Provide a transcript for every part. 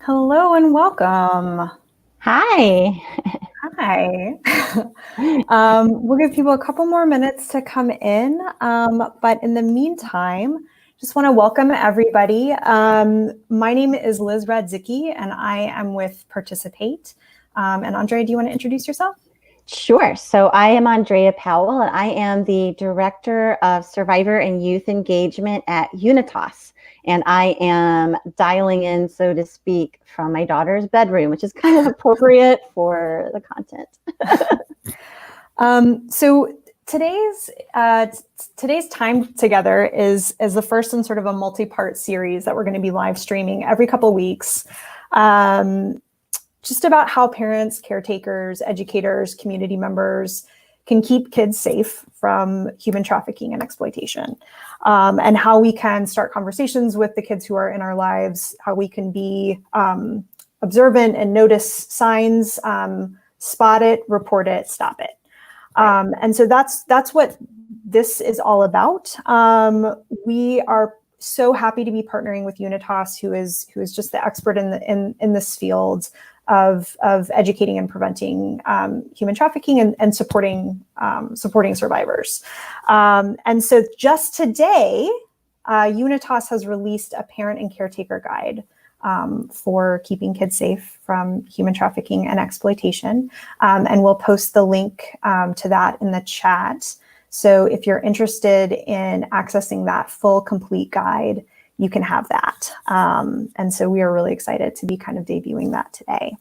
Hello and welcome. Hi. Hi. We'll give people a couple more minutes to come in, but in the meantime, just want to welcome everybody. My name is Liz Radzicki, and I am with Participate. And Andrea, do you want to introduce yourself? Sure. So I am Andrea Powell, and I am the Director of Survivor and Youth Engagement at Unitas. And I am dialing in, so to speak, from my daughter's bedroom, which is kind of appropriate for the content. So today's time together is the first in sort of a multi-part series that we're going to be live streaming every couple weeks. Just about how parents, caretakers, educators, community members can keep kids safe from human trafficking and exploitation, and how we can start conversations with the kids who are in our lives, how we can be observant and notice signs, spot it, report it, stop it. And so that's what this is all about. We are so happy to be partnering with Unitas, who is just the expert in this field of educating and preventing human trafficking and supporting survivors. And so just today, Unitas has released a parent and caretaker guide for keeping kids safe from human trafficking and exploitation. And we'll post the link to that in the chat. So if you're interested in accessing that full, complete guide, you can have that. And so we are really excited to be kind of debuting that today.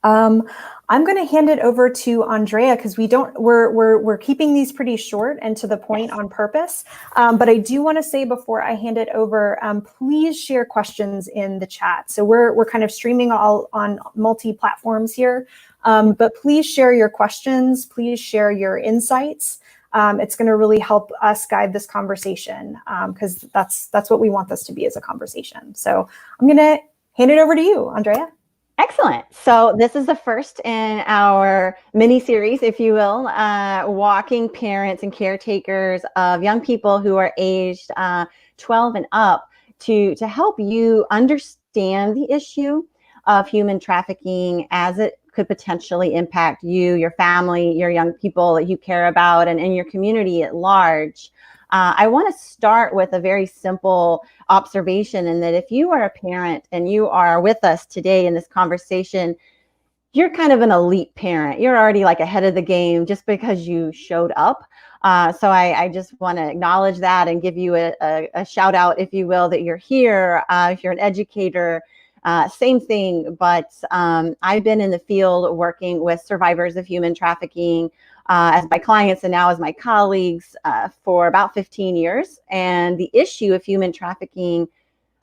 I'm going to hand it over to Andrea because we're keeping these pretty short and to the point on purpose. But I do want to say before I hand it over, please share questions in the chat. So we're kind of streaming all on multi-platforms here, but please share your questions. Please share your insights. It's going to really help us guide this conversation because that's what we want this to be, as a conversation. So I'm going to hand it over to you, Andrea. Excellent. So this is the first in our mini series, if you will, walking parents and caretakers of young people who are aged 12 and up to help you understand the issue of human trafficking as it could potentially impact you, your family, your young people that you care about, and in your community at large. I want to start with a very simple observation, in that if you are a parent and you are with us today in this conversation, you're kind of an elite parent. You're already like ahead of the game just because you showed up. So I just want to acknowledge that and give you a shout out, if you will, that you're here. If you're an educator, same thing. But I've been in the field working with survivors of human trafficking as my clients and now as my colleagues for about 15 years. And the issue of human trafficking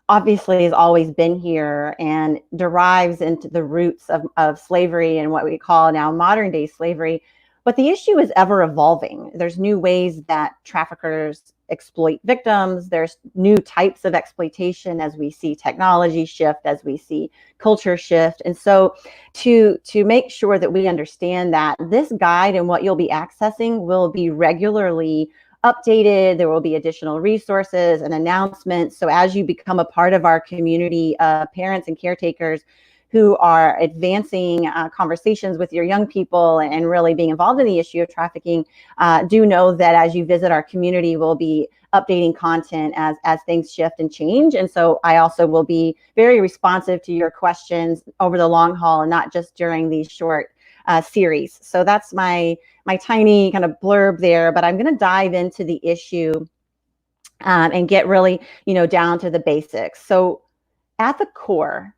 obviously has always been here and derives into the roots of slavery and what we call now modern day slavery. But the issue is ever evolving. There's new ways that traffickers exploit victims. There's new types of exploitation as we see technology shift, as we see culture shift. And so to make sure that we understand that, this guide and what you'll be accessing will be regularly updated. There will be additional resources and announcements. So as you become a part of our community of parents and caretakers who are advancing conversations with your young people and really being involved in the issue of trafficking, do know that as you visit our community, we'll be updating content as things shift and change. And so I also will be very responsive to your questions over the long haul and not just during these short series. So that's my tiny kind of blurb there, but I'm going to dive into the issue and get really, down to the basics. So at the core,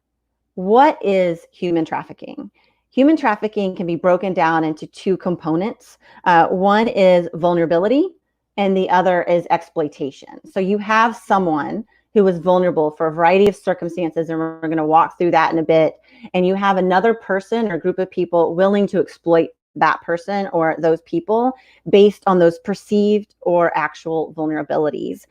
what is human trafficking? Human trafficking can be broken down into two components. One is vulnerability and the other is exploitation. So you have someone who is vulnerable for a variety of circumstances, and we're going to walk through that in a bit. And you have another person or group of people willing to exploit that person or those people based on those perceived or actual vulnerabilities.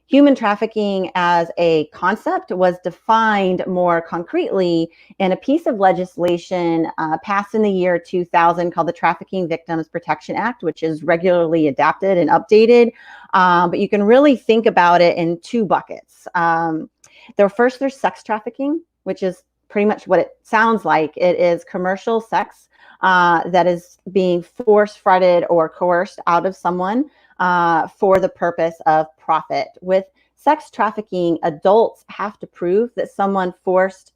Human trafficking as a concept was defined more concretely in a piece of legislation passed in the year 2000 called the Trafficking Victims Protection Act, which is regularly adapted and updated. But you can really think about it in two buckets. There's sex trafficking which is pretty much what it sounds like. It is commercial sex that is being forced, frauded, or coerced out of someone for the purpose of profit. With sex trafficking, adults have to prove that someone forced,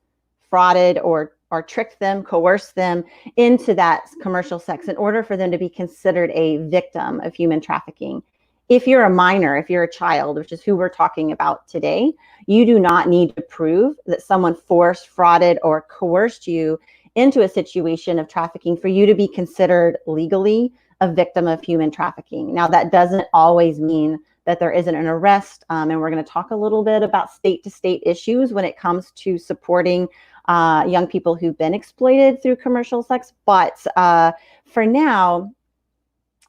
frauded, or tricked them, coerced them into that commercial sex in order for them to be considered a victim of human trafficking. If you're a minor, if you're a child, which is who we're talking about today, you do not need to prove that someone forced, frauded, or coerced you into a situation of trafficking for you to be considered legally a victim of human trafficking. Now, that doesn't always mean that there isn't an arrest, and we're going to talk a little bit about state-to-state issues when it comes to supporting young people who've been exploited through commercial sex. But for now,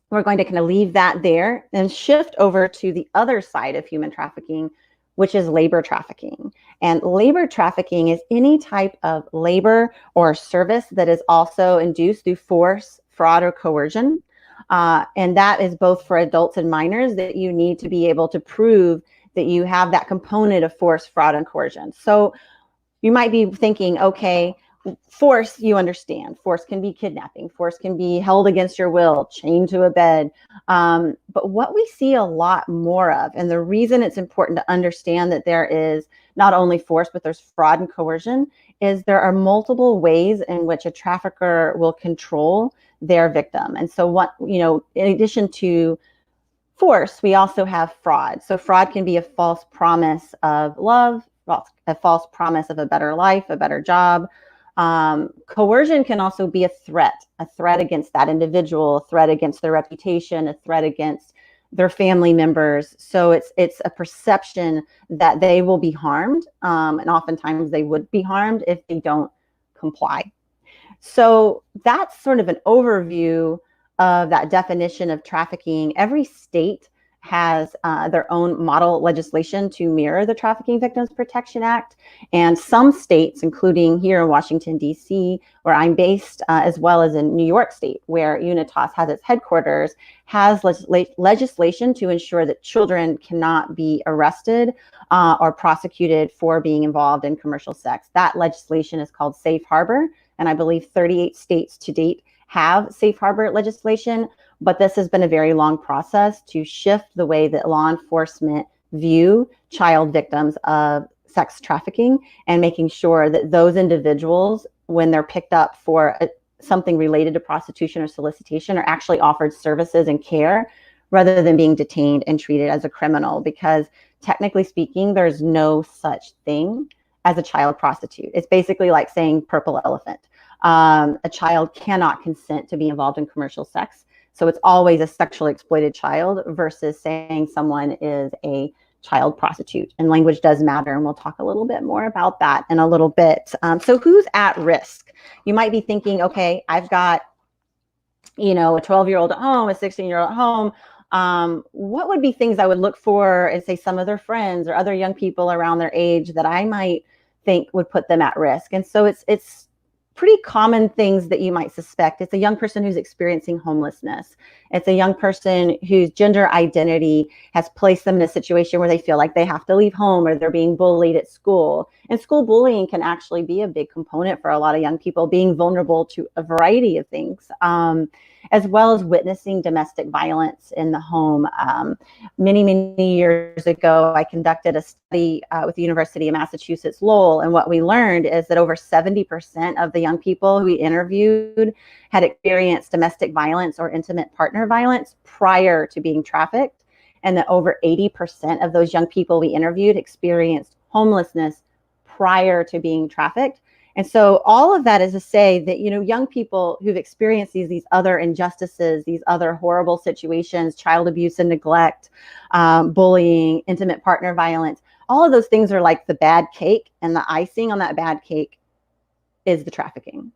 we're going to kind of leave that there and shift over to the other side of human trafficking, which is labor trafficking. And labor trafficking is any type of labor or service that is also induced through force, fraud, or coercion. And that is both for adults and minors, that you need to be able to prove that you have that component of force, fraud, and coercion. So you might be thinking, okay, force, you understand. Force can be kidnapping. Force can be held against your will, chained to a bed. But what we see a lot more of, and the reason it's important to understand that there is not only force, but there's fraud and coercion, is there are multiple ways in which a trafficker will control their victim. And so what, in addition to force, we also have fraud. So fraud can be a false promise of love, a false promise of a better life, a better job. Coercion can also be a threat against that individual, a threat against their reputation, a threat against their family members. So it's a perception that they will be harmed, and oftentimes they would be harmed if they don't comply. So that's sort of an overview of that definition of trafficking. Every state has their own model legislation to mirror the Trafficking Victims Protection Act. And some states, including here in Washington, D.C., where I'm based, as well as in New York State, where Unitas has its headquarters, has legislation to ensure that children cannot be arrested or prosecuted for being involved in commercial sex. That legislation is called Safe Harbor, and I believe 38 states to date have safe harbor legislation, but this has been a very long process to shift the way that law enforcement view child victims of sex trafficking, and making sure that those individuals, when they're picked up for something related to prostitution or solicitation, are actually offered services and care rather than being detained and treated as a criminal. Because technically speaking, there's no such thing as a child prostitute. It's basically like saying purple elephant. A child cannot consent to be involved in commercial sex. So it's always a sexually exploited child versus saying someone is a child prostitute. And language does matter. And we'll talk a little bit more about that in a little bit. So who's at risk? You might be thinking, okay, I've got, a 12-year-old at home, a 16-year-old at home. What would be things I would look for in, say, some of their friends or other young people around their age that I might think would put them at risk? And so it's pretty common things that you might suspect. It's a young person who's experiencing homelessness. It's a young person whose gender identity has placed them in a situation where they feel like they have to leave home, or they're being bullied at school. And school bullying can actually be a big component for a lot of young people, being vulnerable to a variety of things, as well as witnessing domestic violence in the home. Many, many years ago, I conducted a study with the University of Massachusetts Lowell, and what we learned is that over 70% of the young people who we interviewed had experienced domestic violence or intimate partner violence prior to being trafficked, and that over 80% of those young people we interviewed experienced homelessness prior to being trafficked. And so all of that is to say that, young people who've experienced these other injustices, these other horrible situations, child abuse and neglect, bullying, intimate partner violence, all of those things are like the bad cake, and the icing on that bad cake is the trafficking.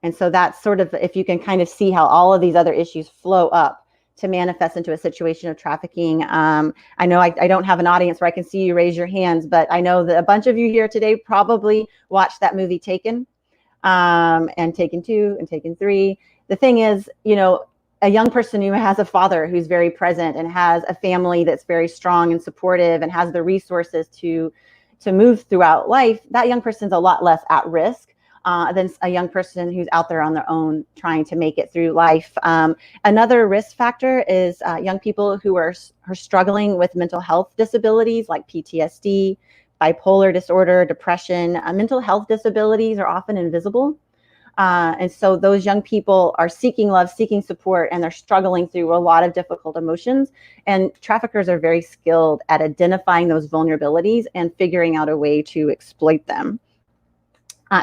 And so that's sort of, if you can kind of see how all of these other issues flow up to manifest into a situation of trafficking. I know I don't have an audience where I can see you raise your hands, but I know that a bunch of you here today probably watched that movie Taken, and Taken 2 and Taken 3. The thing is, a young person who has a father who's very present and has a family that's very strong and supportive and has the resources to, to move throughout life, that young person's a lot less at risk than a young person who's out there on their own trying to make it through life. Another risk factor is young people who are struggling with mental health disabilities like PTSD, bipolar disorder, depression. Mental health disabilities are often invisible. And so those young people are seeking love, seeking support, and they're struggling through a lot of difficult emotions. And traffickers are very skilled at identifying those vulnerabilities and figuring out a way to exploit them.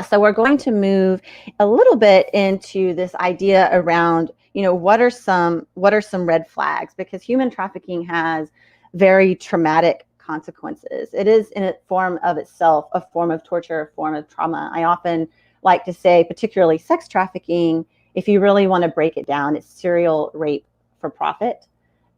So we're going to move a little bit into this idea around, what are some red flags? Because human trafficking has very traumatic consequences. It is in a form of itself a form of torture, a form of trauma. I often like to say, particularly sex trafficking, if you really want to break it down, it's serial rape for profit.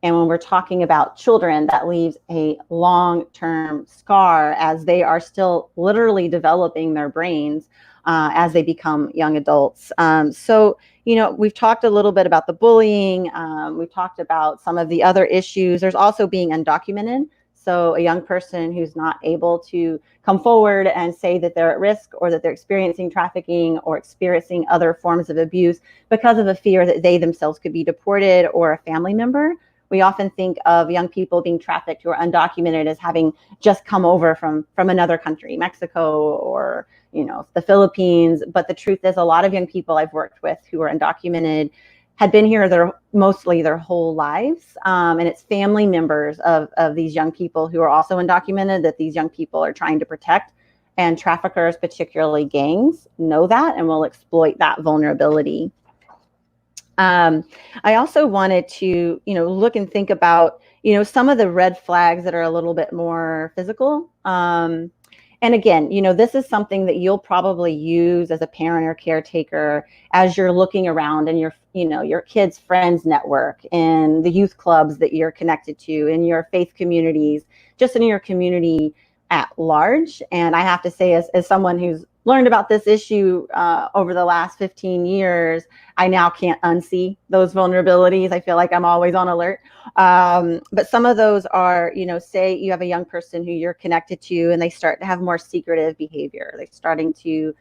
And when we're talking about children, that leaves a long-term scar as they are still literally developing their brains as they become young adults. So, we've talked a little bit about the bullying. We've talked about some of the other issues. There's also being undocumented. So a young person who's not able to come forward and say that they're at risk or that they're experiencing trafficking or experiencing other forms of abuse because of a fear that they themselves could be deported or a family member. We often think of young people being trafficked who are undocumented as having just come over from another country, Mexico or the Philippines. But the truth is, a lot of young people I've worked with who are undocumented had been here mostly their whole lives. And it's family members of these young people who are also undocumented that these young people are trying to protect. And traffickers, particularly gangs, know that and will exploit that vulnerability. I also wanted to, look and think about, some of the red flags that are a little bit more physical. And again, this is something that you'll probably use as a parent or caretaker as you're looking around in your kids' friends network and the youth clubs that you're connected to, in your faith communities, just in your community at large. And I have to say, as someone who's learned about this issue over the last 15 years, I now can't unsee those vulnerabilities. I feel like I'm always on alert. But some of those are, say you have a young person who you're connected to and they start to have more secretive behavior. They're starting to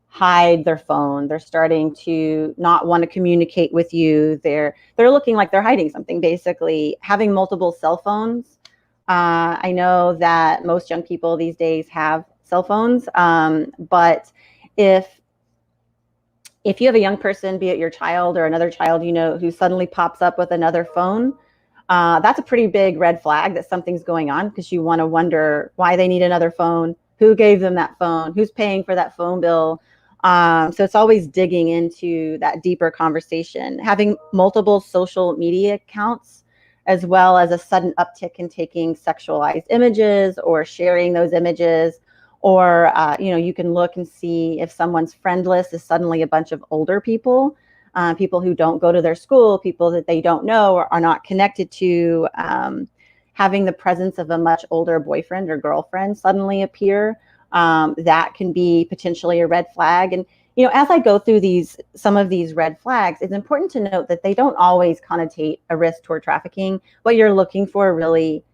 hide their phone. They're starting to not want to communicate with you. They're looking like they're hiding something, basically having multiple cell phones. I know that most young people these days have cell phones, but if you have a young person, be it your child or another child, who suddenly pops up with another phone, that's a pretty big red flag that something's going on, because you want to wonder why they need another phone, who gave them that phone, who's paying for that phone bill. So it's always digging into that deeper conversation. Having multiple social media accounts, as well as a sudden uptick in taking sexualized images or sharing those images. Or, you can look and see if someone's friend list is suddenly a bunch of older people, people who don't go to their school, people that they don't know or are not connected to. Having the presence of a much older boyfriend or girlfriend suddenly appear, that can be potentially a red flag. And, as I go through some of these red flags, it's important to note that they don't always connotate a risk toward trafficking. What you're looking for really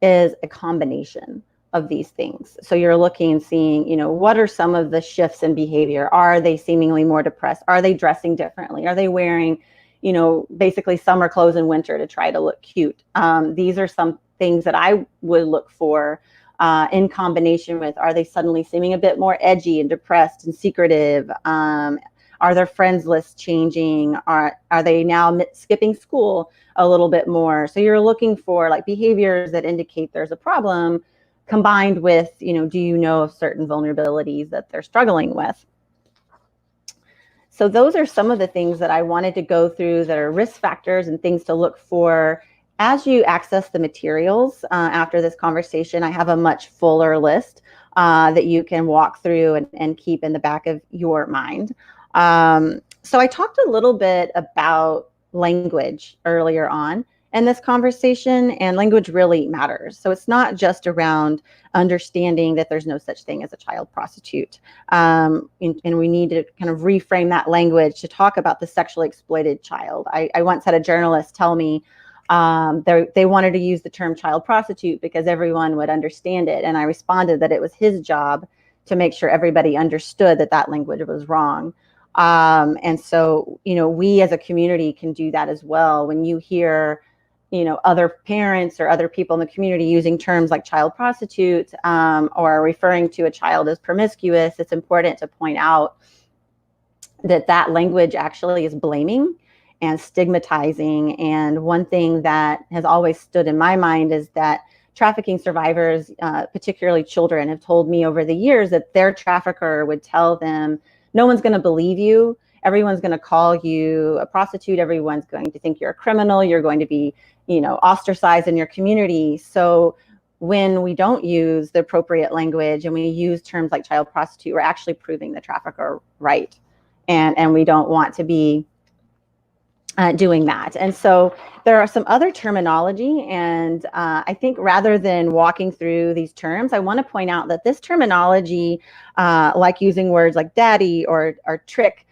is a combination of these things. So you're looking and seeing, what are some of the shifts in behavior? Are they seemingly more depressed? Are they dressing differently? Are they wearing, basically summer clothes in winter to try to look cute? These are some things that I would look for in combination with, are they suddenly seeming a bit more edgy and depressed and secretive? Are their friends lists changing? Are they now skipping school a little bit more? So you're looking for like behaviors that indicate there's a problem, combined with, do you know of certain vulnerabilities that they're struggling with? So those are some of the things that I wanted to go through that are risk factors and things to look for as you access the materials. After this conversation, I have a much fuller list that you can walk through and keep in the back of your mind. So I talked a little bit about language earlier on in this conversation, and language really matters. So it's not just around understanding that there's no such thing as a child prostitute. And we need to kind of reframe that language to talk about the sexually exploited child. I once had a journalist tell me, They wanted to use the term child prostitute because everyone would understand it. And I responded that it was his job to make sure everybody understood that that language was wrong. And so, we as a community can do that as well. When you hear, other parents or other people in the community using terms like child prostitute, or referring to a child as promiscuous, it's important to point out that that language actually is blaming and stigmatizing. And one thing that has always stood in my mind is that trafficking survivors, particularly children, have told me over the years that their trafficker would tell them, no one's going to believe you. Everyone's going to call you a prostitute. Everyone's going to think you're a criminal. You're going to be, ostracized in your community. So when we don't use the appropriate language and we use terms like child prostitute, we're actually proving the trafficker right. And we don't want to be doing that. And so there are some other terminology. And I think rather than walking through these terms, I want to point out that this terminology, like using words like daddy or trick,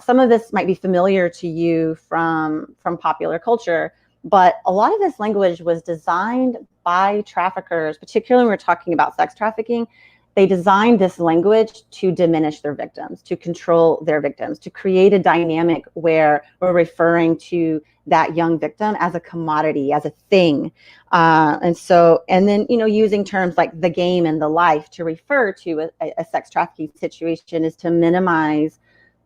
some of this might be familiar to you from popular culture, but a lot of this language was designed by traffickers, particularly when we're talking about sex trafficking. They designed this language to diminish their victims, to control their victims, to create a dynamic where we're referring to that young victim as a commodity, as a thing. And then, using terms like the game and the life to refer to a sex trafficking situation is to minimize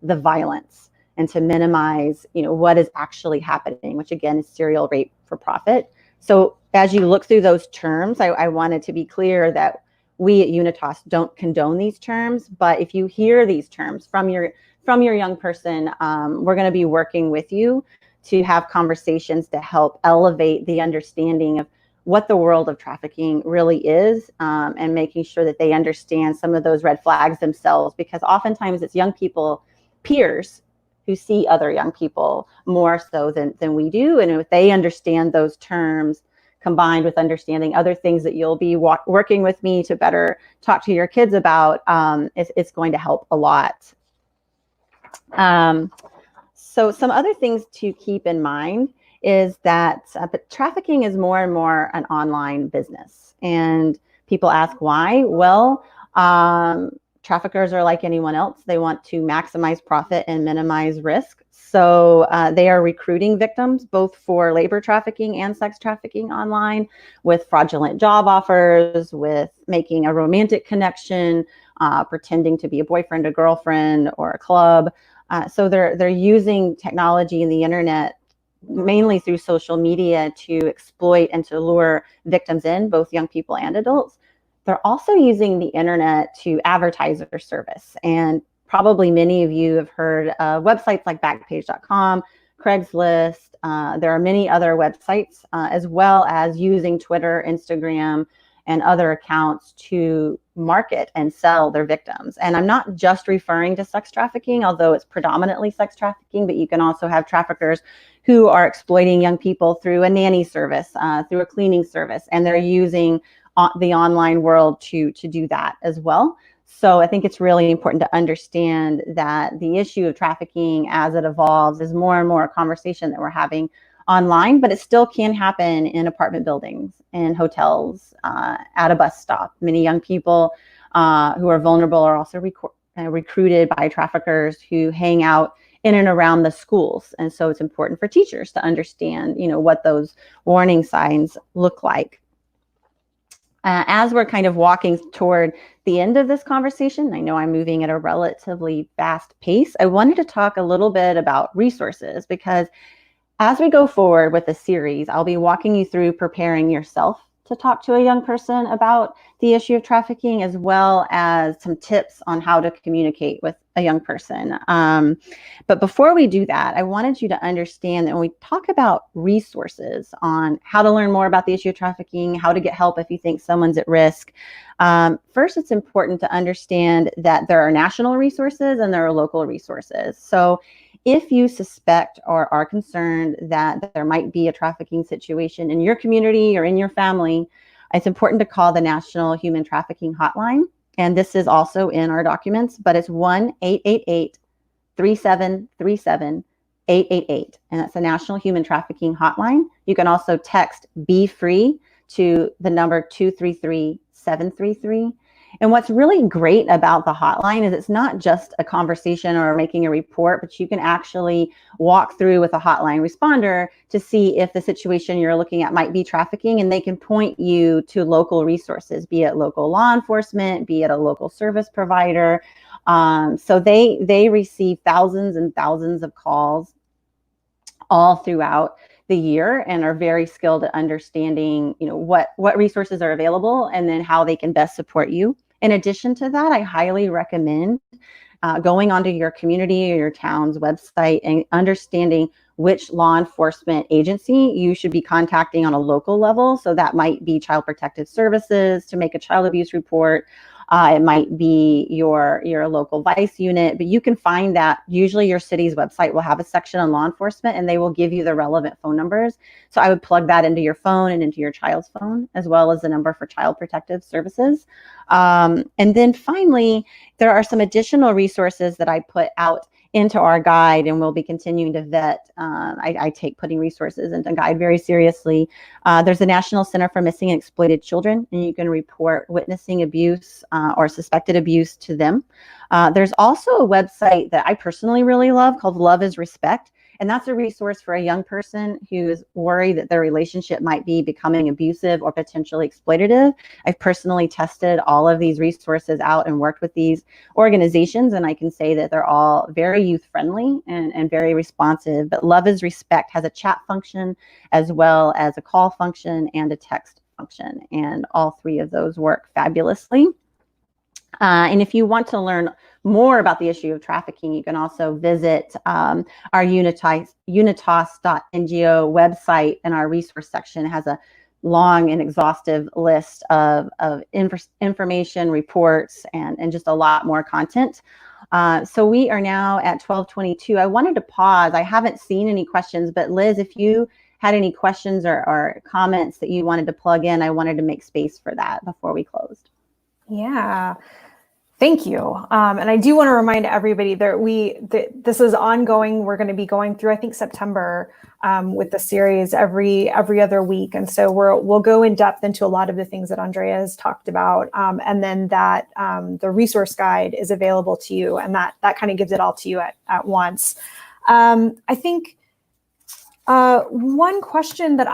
the violence and to minimize, what is actually happening, which again is serial rape for profit. So as you look through those terms, I wanted to be clear that we at Unitas don't condone these terms, but if you hear these terms from your young person, we're going to be working with you to have conversations to help elevate the understanding of what the world of trafficking really is, and making sure that they understand some of those red flags themselves, because oftentimes it's young people, peers, who see other young people more so than we do. And if they understand those terms, combined with understanding other things that you'll be working with me to better talk to your kids about, it's going to help a lot. So some other things to keep in mind is that trafficking is more and more an online business. And people ask why? Well, traffickers are like anyone else. They want to maximize profit and minimize risk. So they are recruiting victims both for labor trafficking and sex trafficking online with fraudulent job offers, with making a romantic connection, pretending to be a boyfriend, a girlfriend, or a club. So they're using technology and the internet, mainly through social media, to exploit and to lure victims in, both young people and adults. They're also using the internet to advertise their service. And probably many of you have heard of websites like Backpage.com, Craigslist. There are many other websites, as well as using Twitter, Instagram, and other accounts to market and sell their victims. And I'm not just referring to sex trafficking, although it's predominantly sex trafficking, but you can also have traffickers who are exploiting young people through a nanny service, through a cleaning service, and they're using the online world to do that as well. So I think it's really important to understand that the issue of trafficking as it evolves is more and more a conversation that we're having online, but it still can happen in apartment buildings, in hotels, at a bus stop. Many young people who are vulnerable are also recruited by traffickers who hang out in and around the schools. And so it's important for teachers to understand, what those warning signs look like. As we're kind of walking toward the end of this conversation, I know I'm moving at a relatively fast pace. I wanted to talk a little bit about resources, because as we go forward with the series, I'll be walking you through preparing yourself to talk to a young person about the issue of trafficking, as well as some tips on how to communicate with a young person. But before we do that, I wanted you to understand that when we talk about resources on how to learn more about the issue of trafficking, how to get help if you think someone's at risk, first, it's important to understand that there are national resources and there are local resources. So if you suspect or are concerned that there might be a trafficking situation in your community or in your family, it's important to call the National Human Trafficking Hotline. And this is also in our documents, but it's 1-888-3737 888, and that's the National Human Trafficking Hotline. You can also text Be Free to the number 233-733. And what's really great about the hotline is it's not just a conversation or making a report, but you can actually walk through with a hotline responder to see if the situation you're looking at might be trafficking, and they can point you to local resources, be it local law enforcement, be it a local service provider. So they receive thousands and thousands of calls all throughout the year and are very skilled at understanding, what resources are available and then how they can best support you. In addition to that, I highly recommend going onto your community or your town's website and understanding which law enforcement agency you should be contacting on a local level. So that might be Child Protective Services to make a child abuse report. It might be your local vice unit, but you can find that usually your city's website will have a section on law enforcement and they will give you the relevant phone numbers. So I would plug that into your phone and into your child's phone, as well as the number for Child Protective Services. And then finally, there are some additional resources that I put out into our guide, and we'll be continuing to vet. I take putting resources into guide very seriously. There's the National Center for Missing and Exploited Children, and you can report witnessing abuse or suspected abuse to them. There's also a website that I personally really love called Love is Respect. And that's a resource for a young person who is worried that their relationship might be becoming abusive or potentially exploitative. I've personally tested all of these resources out and worked with these organizations, and I can say that they're all very youth-friendly and very responsive. But Love is Respect has a chat function as well as a call function and a text function, and all three of those work fabulously. And if you want to learn more about the issue of trafficking, you can also visit our unitas.ngo website, and our resource section has a long and exhaustive list of information, reports, and just a lot more content. So we are now at 12:22. I wanted to pause. I haven't seen any questions, but Liz, if you had any questions or comments that you wanted to plug in, I wanted to make space for that before we closed. Yeah. Thank you. And I do want to remind everybody that this is ongoing. We're going to be going through, I think, September with the series every other week. And so we'll go in depth into a lot of the things that Andrea has talked about. And then that the resource guide is available to you, and that kind of gives it all to you at once. I think one question that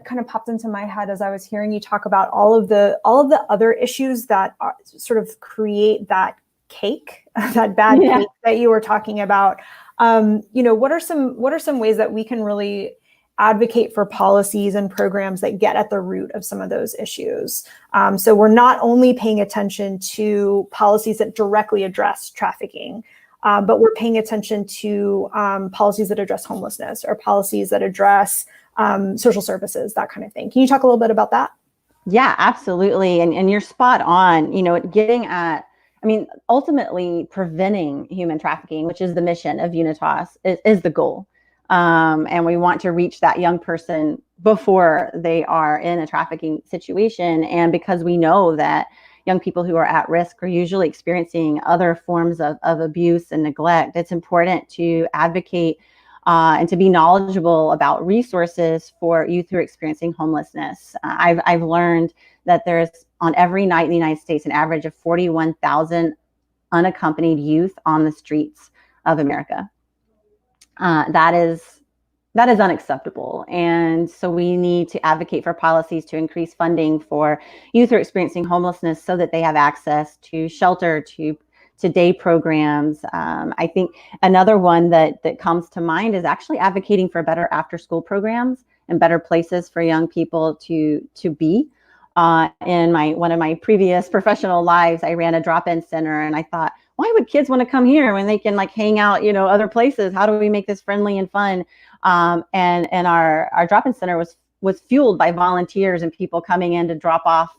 kind of popped into my head as I was hearing you talk about all of the other issues that sort of create that cake, that bad cake that you were talking about. What are some ways that we can really advocate for policies and programs that get at the root of some of those issues? So we're not only paying attention to policies that directly address trafficking, but we're paying attention to policies that address homelessness or policies that address social services, that kind of thing. Can you talk a little bit about that? Yeah, absolutely. And you're spot on, getting at, ultimately preventing human trafficking, which is the mission of Unitas, is the goal. And we want to reach that young person before they are in a trafficking situation. And because we know that young people who are at risk are usually experiencing other forms of abuse and neglect, it's important to advocate and to be knowledgeable about resources for youth who are experiencing homelessness. I've learned that there's, on every night in the United States, an average of 41,000 unaccompanied youth on the streets of America. That is unacceptable. And so we need to advocate for policies to increase funding for youth who are experiencing homelessness so that they have access to shelter, to day programs. I think another one that comes to mind is actually advocating for better after-school programs and better places for young people to be. In one of my previous professional lives, I ran a drop-in center, and I thought, why would kids want to come here when they can hang out, other places? How do we make this friendly and fun? And our drop-in center was fueled by volunteers and people coming in to drop off,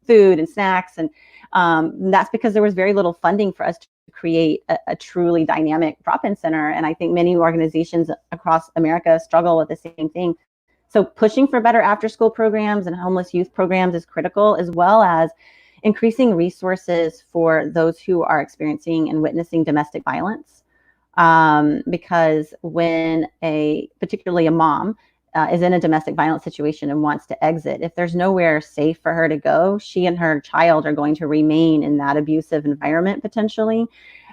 food and snacks. And that's because there was very little funding for us to create a truly dynamic drop-in center. And I think many organizations across America struggle with the same thing. So pushing for better after-school programs and homeless youth programs is critical, as well as increasing resources for those who are experiencing and witnessing domestic violence. Because when particularly a mom is in a domestic violence situation and wants to exit, if there's nowhere safe for her to go, she and her child are going to remain in that abusive environment potentially.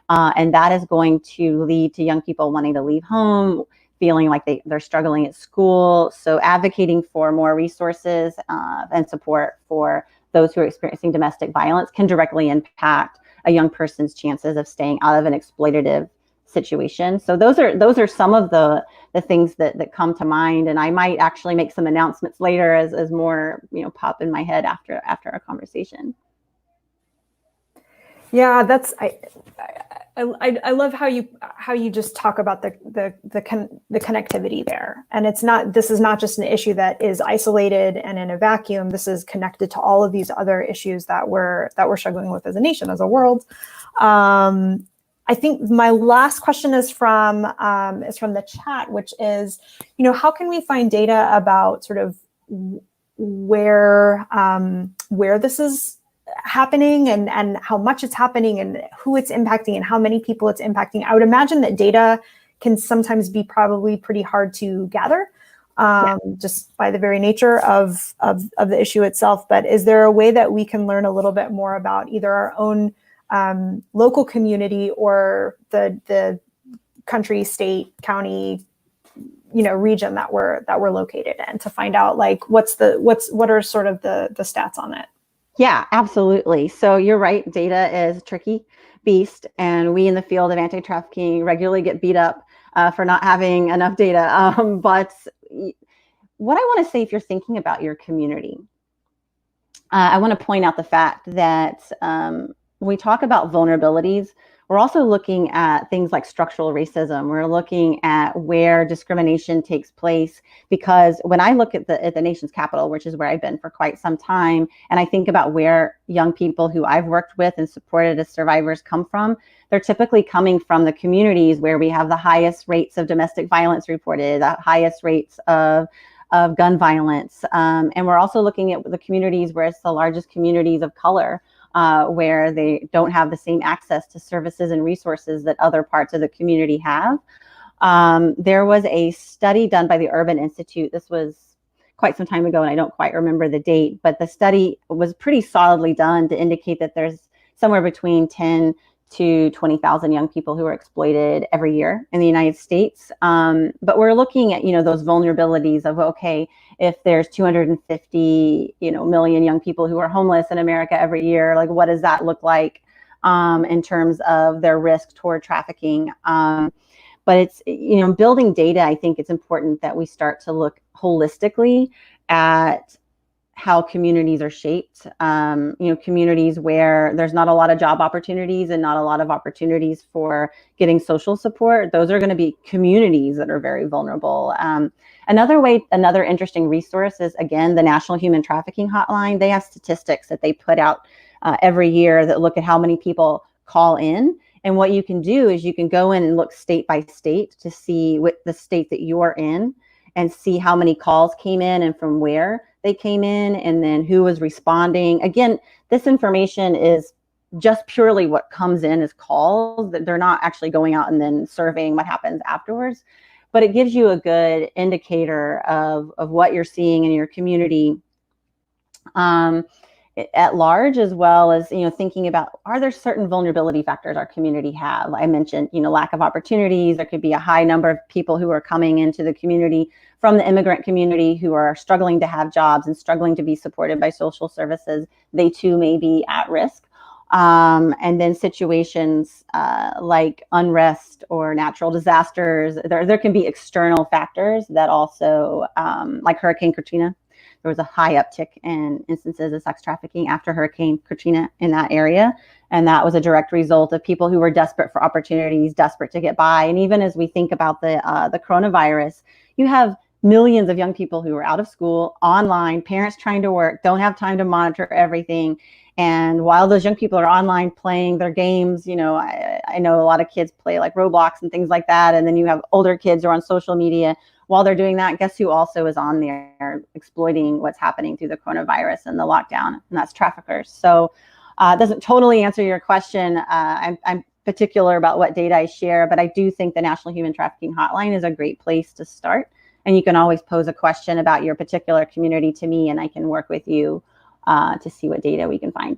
And that is going to lead to young people wanting to leave home, feeling like they're struggling at school. So advocating for more resources and support for those who are experiencing domestic violence can directly impact a young person's chances of staying out of an exploitative situation. So those are some of the things that come to mind, and I might actually make some announcements later as more pop in my head after our conversation. Yeah, I love how you just talk about the connectivity there, and this is not just an issue that is isolated and in a vacuum. This is connected to all of these other issues that we're struggling with as a nation, as a world. I think my last question is from the chat, which is, how can we find data about sort of where this is happening and how much it's happening and who it's impacting and how many people it's impacting? I would imagine that data can sometimes be probably pretty hard to gather, just by the very nature of the issue itself. But is there a way that we can learn a little bit more about either our own local community or the country, state, county, region that we're located in, to find out like what are sort of the stats on it? Yeah, absolutely. So you're right. Data is a tricky beast, and we in the field of anti-trafficking regularly get beat up for not having enough data. But what I want to say, if you're thinking about your community, I want to point out the fact that when we talk about vulnerabilities, we're also looking at things like structural racism. We're looking at where discrimination takes place, because when I look at the nation's capital, which is where I've been for quite some time, and I think about where young people who I've worked with and supported as survivors come from, they're typically coming from the communities where we have the highest rates of domestic violence reported, the highest rates of gun violence. And we're also looking at the communities where it's the largest communities of color, where they don't have the same access to services and resources that other parts of the community have. There was a study done by the Urban Institute. This was quite some time ago, and I don't quite remember the date, but the study was pretty solidly done to indicate that there's somewhere between 10 to 20,000 young people who are exploited every year in the United States. But we're looking at, those vulnerabilities of, okay, if there's 250, million young people who are homeless in America every year, like what does that look like in terms of their risk toward trafficking? But it's, building data, I think it's important that we start to look holistically at how communities are shaped, communities where there's not a lot of job opportunities and not a lot of opportunities for getting social support. Those are going to be communities that are very vulnerable. Another interesting resource is, again, the National Human Trafficking Hotline. They have statistics that they put out every year that look at how many people call in. And what you can do is you can go in and look state by state to see what the state that you're in and see how many calls came in and from where they came in, and then who was responding. Again, this information is just purely what comes in as calls, that they're not actually going out and then surveying what happens afterwards. But it gives you a good indicator of what you're seeing in your community at large, as well as, thinking about, are there certain vulnerability factors our community have? I mentioned, lack of opportunities. There could be a high number of people who are coming into the community from the immigrant community who are struggling to have jobs and struggling to be supported by social services. They too may be at risk. And then situations like unrest or natural disasters, there can be external factors that also, like Hurricane Katrina. There was a high uptick in instances of sex trafficking after Hurricane Katrina in that area. And that was a direct result of people who were desperate for opportunities, desperate to get by. And even as we think about the coronavirus, you have millions of young people who are out of school, online, parents trying to work, don't have time to monitor everything. And while those young people are online playing their games, I know a lot of kids play like Roblox and things like that. And then you have older kids who are on social media. While they're doing that, guess who also is on there exploiting what's happening through the coronavirus and the lockdown? And that's traffickers. So it doesn't totally answer your question. I've particular about what data I share, but I do think the National Human Trafficking Hotline is a great place to start. And you can always pose a question about your particular community to me, and I can work with you to see what data we can find.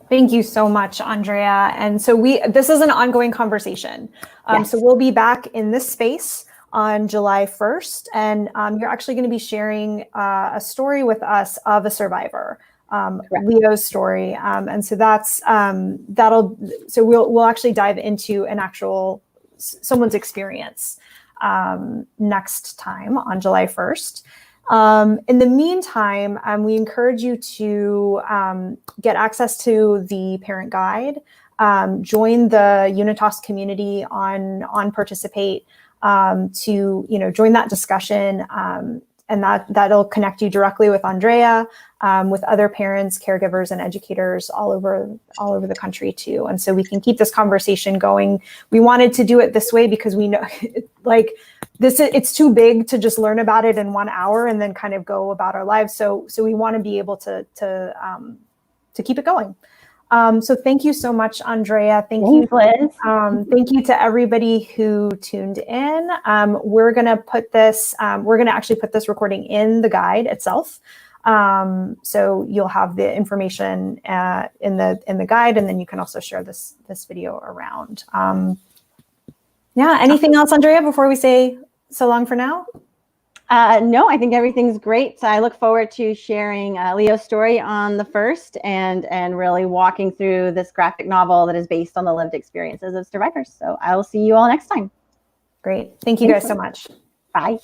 Thank you so much, Andrea. And so this is an ongoing conversation. Yes. So we'll be back in this space on July 1st, and you're actually going to be sharing a story with us of a survivor, Leo's story. And so we'll actually dive into an actual someone's experience next time on July 1st. In the meantime, we encourage you to get access to the parent guide, join the Unitas community on Participate, to join that discussion, and that'll connect you directly with Andrea, with other parents, caregivers, and educators all over the country too. And so we can keep this conversation going. We wanted to do it this way because we know, it's too big to just learn about it in 1 hour and then kind of go about our lives. So we want to be able to keep it going. So thank you so much, Andrea. Thank you, Liz. Thank you to everybody who tuned in. We're going to actually put this recording in the guide itself. So you'll have the information in the guide, and then you can also share this video around. Anything else, Andrea, before we say so long for now? No, I think everything's great. So I look forward to sharing Leo's story on the 1st and really walking through this graphic novel that is based on the lived experiences of survivors. So I will see you all next time. Great. Thank you guys so much. Bye.